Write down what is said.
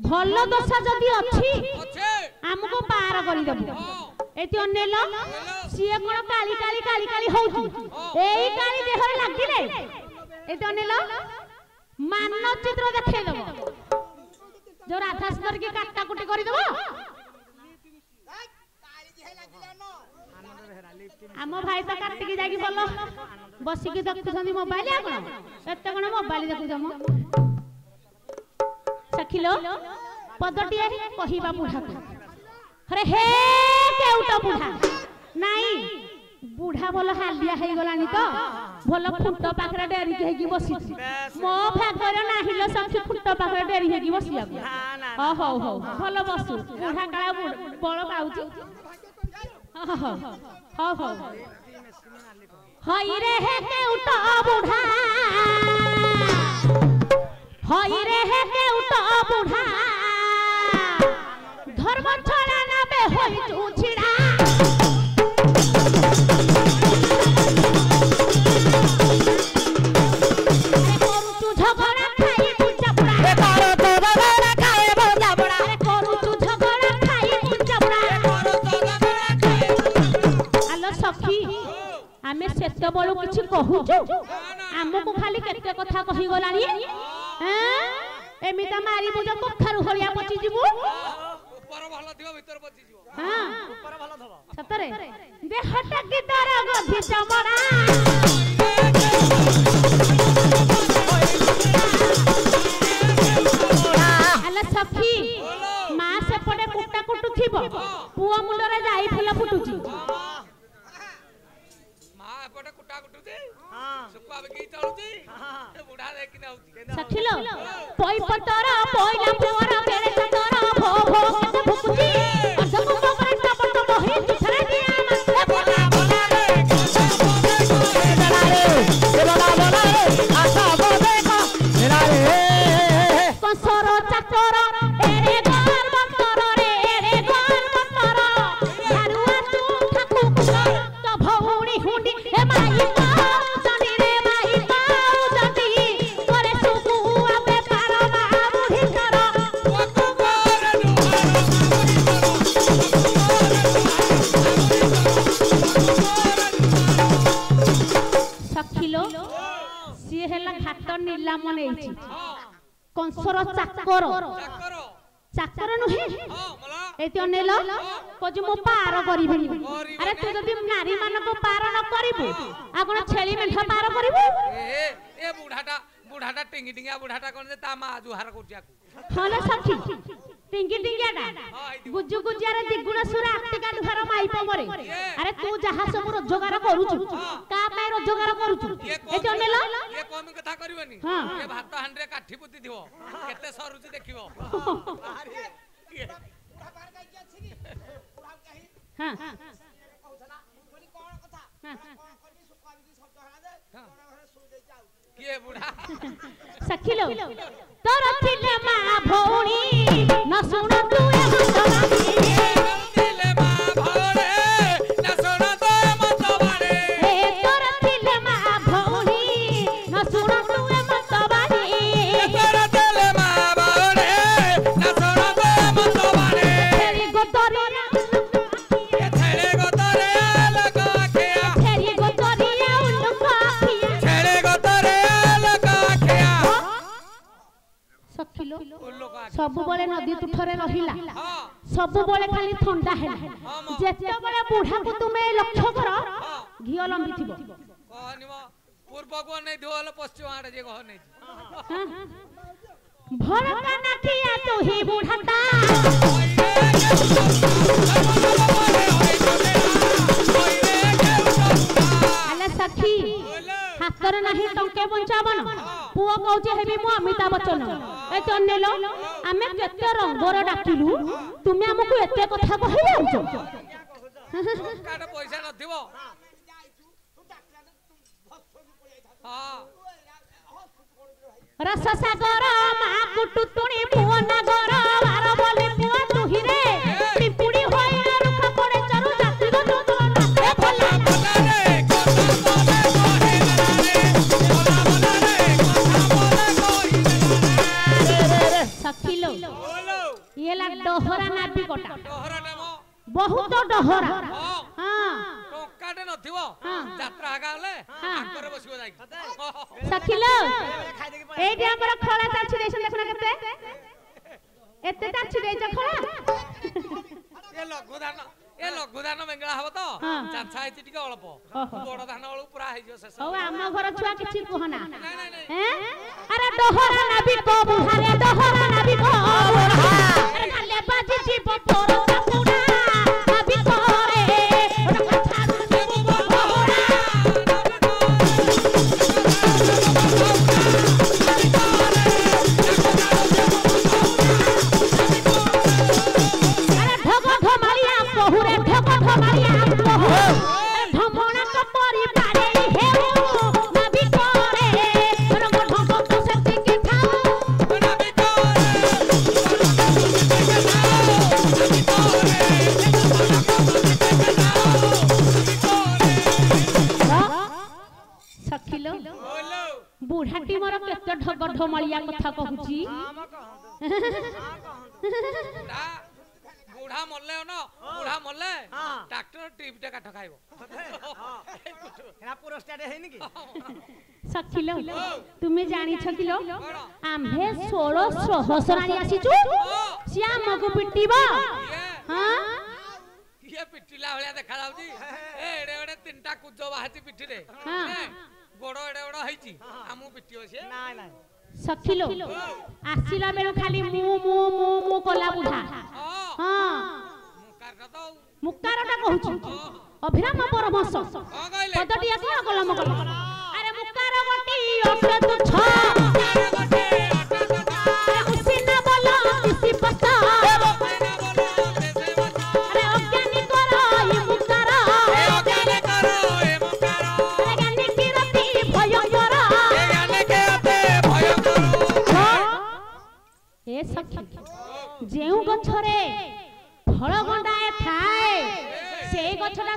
भल दशा जदि अछि हमको पार करि देबो एति अनेल सिए कोन काली काली काली काली होउची एई काली देहरे लागिले एति अनेल मानचित्र देखै देबो जो राधा सुंदर के काटा कुटी करि देबो आम भाई तो काटिकी जाकी बोलो बसिकी देखुछंदी मोबाइल आ कोन एते कोन मोबाइल देखुछम सखिलो पदटिए कहिबा बुढ़ा अरे हे केउटा बुढ़ा नाही बुढ़ा बोल हालिया हे गलानी तो बोल खुंट पाखरे डेरी के की बसी मो भागरे नाहिलो सखी खुंट पाखरे डेरी हे की बसिया हो हो हो बोल बसु बुढ़ा काला बळ पाउची हो हो हो हई रे हे केउटा बुढ़ा हई रे हे केउटा बुढ़ा धर्म छड़ा ना बे होई चुछिड़ा अरे करू झगड़ा खाई पूजा पड़ा ए करू झगड़ा खाई पूजा पड़ा ए करू झगड़ा खाई पूजा पड़ा ए करू झगड़ा खाई आलो सखी आमे सेते बळु किछि कहूछु हमको खाली केते कथा कहि गलानी हैं एमिता मारी बुझ कखारु हलिया पची जीवु ऊपर भलो दियो भीतर पची जीवु हां ऊपर भलो धबो सतरे देहटा की दर गधि चमड़ा आला सखी मां से पडे कुटा कुटु थिबो पुआ मुंडरे जाई फुला फुटुची मां पडे कुटा कुटुची हां सुपा बगी चलुची हां बुढ़ा देखि नाउची सखिलो पई पतरा पईला पोरा केरे चतरा भो भो केते फुकुची अजब मोगरे टपट बही छरे दिया मस्ते बोला बोला रे बोला बोला रे आशा बो देखो मेरा रे कसरो चकर एरे घर बतर रे एरे घर बतर यारुआ तू ठाकु तो भौणी हुंडी हे माई जनी रे माई पाऊ जनी करे सुकु आबे पार बाबू हिकर सखिलो सी हेला घाट नीलाम नेइची कंसर चाकर चाकर नुहे एति अनेल कोजु मो पार करिबेनी अरे तू जदी नारी मान को पार न करिबु आ कोन छेली मेढा पार करिबु ए बुढ़ाटा टिंगी टिंगिया बुढ़ाटा कोन ता मा जुहार कोटियाकू हला सखी टिंगी टिंगियाटा गुज्जु गुज्जियारे दिगुण सुरा आक्तिका दुहार माइप मरे अरे तू जहा सब रोजगार करूछु का पाए रोजगार करूछु ए जनेल ए कोम कथा करिवनी ए भात हांडरे काठी पुती दिवो केते सरुची देखिवो बुढ़ा पार काई अछि की बुढ़ा काई हां कहउछला बोली कोन कथा कोन करबी सुकाबी की शब्द हला दे कोन घरे सुई दे जाऊ के बुढ़ा सखिलो तोर थिले मा भौणी न सुन तू ए मतवाणी थिले मा भौणे न सुन तू ए मतवाणी ए तोर थिले मा भौणी न सुन तू ए मतवाणी तोर थिले मा भौणे न सुन तू ए मतवाणी तेरी गोतरिया तेरे गोतरिया लगा खिया तेरी गोतरिया उलका खिया तेरे गोतरिया लगा खिया सखिलो सबु बळे नदी तुठरे रहिला सबु बळे खाली ठंडा हेला जेते बळे बुढ़ा को तुमे लक्ष्य कर घियो लंबी थिबो कहनिबो पूर्व को नै दिवल पश्चिम आडे जे कह नै भड़का नखिया तो ही बुढ़ाता अले सखी हातर नाही टंके 55 पुओ कहउचे हेबी मो अमिताभ बच्चन ए चन्नेलो आमे केते रंगोर डाकिलु तुमे हमकु एते कथा कहि जाउछो काटा पैसा नथिबो हां रस सागर मा कुटु तुणी पुओ नगर बार बोले पुओ तुही रे पिपुडी होय रुख पड़े चरु जाति गो तो नाते भला भला रे कथा बोले कहे ना रे बोला बोला रे कथा बोले कहि रे सखिलो डहरा डेमो बहुत डहरा हां टोकाटे नथिवो यात्रा आगाले आकर बसिबो जाई सखिलो एडी हमर खळा ताछि देसन देखना केते एते ताछि देछ खळा ए लघुदान बेंगला हबो तो चाचा हेति टिके अल्प बड़ धान वालू पूरा हे जो शेष ओ हम घर छुआ किछि कहना हैं अरे डहरा नाबी को बुहारे डहरा नाबी को अरे खाले बाजी जीव तोर सपुड़ा नाबी करे कथा देबो बहरा अरे ढगो ढमालिया बहुरे ढगो ढमालिया ढमणा को परी पारे हेउ नाबी करे रंग ढंग कुसति के खाओ नाबी करे सखिलो बुढ़ाटी मोर केते ढग ढमालिया कथा कहूची बुढ़ा मल्ले न बुढ़ा मल्ले डॉक्टर टीप टे काठ खाइबो एना पुरस्कार हेनी की सखिलो तुमे जानि छकिलो आम्भे 16 सहस्राणी आसीचु सिया मगु पिटिबो हां ये पिटिला भलिया देखा जाउची ए एडे एडे तीनटा कुजो बाहाची पिठी रे गोड़ो एडे एडे हैची हमु पिटियो से नाय नाय सखिलो आसिला बेलो खाली मु मु मु मु कोला बुढ़ा हां मुक्कारटा कहूची अभिराम परमहंस पदटिया कोन कलम कलम अरे मुक्कार गटी अटे तु छ अरे उसिना बोला किसी पता अरे अज्ञानी करो ई मुक्कार अज्ञानी करो ई मुक्कार अरे ज्ञानी की रति भय करो ए ज्ञानी के रति भय करो ए सखी जेउ गछरे फल गंडाए थाए से गछटा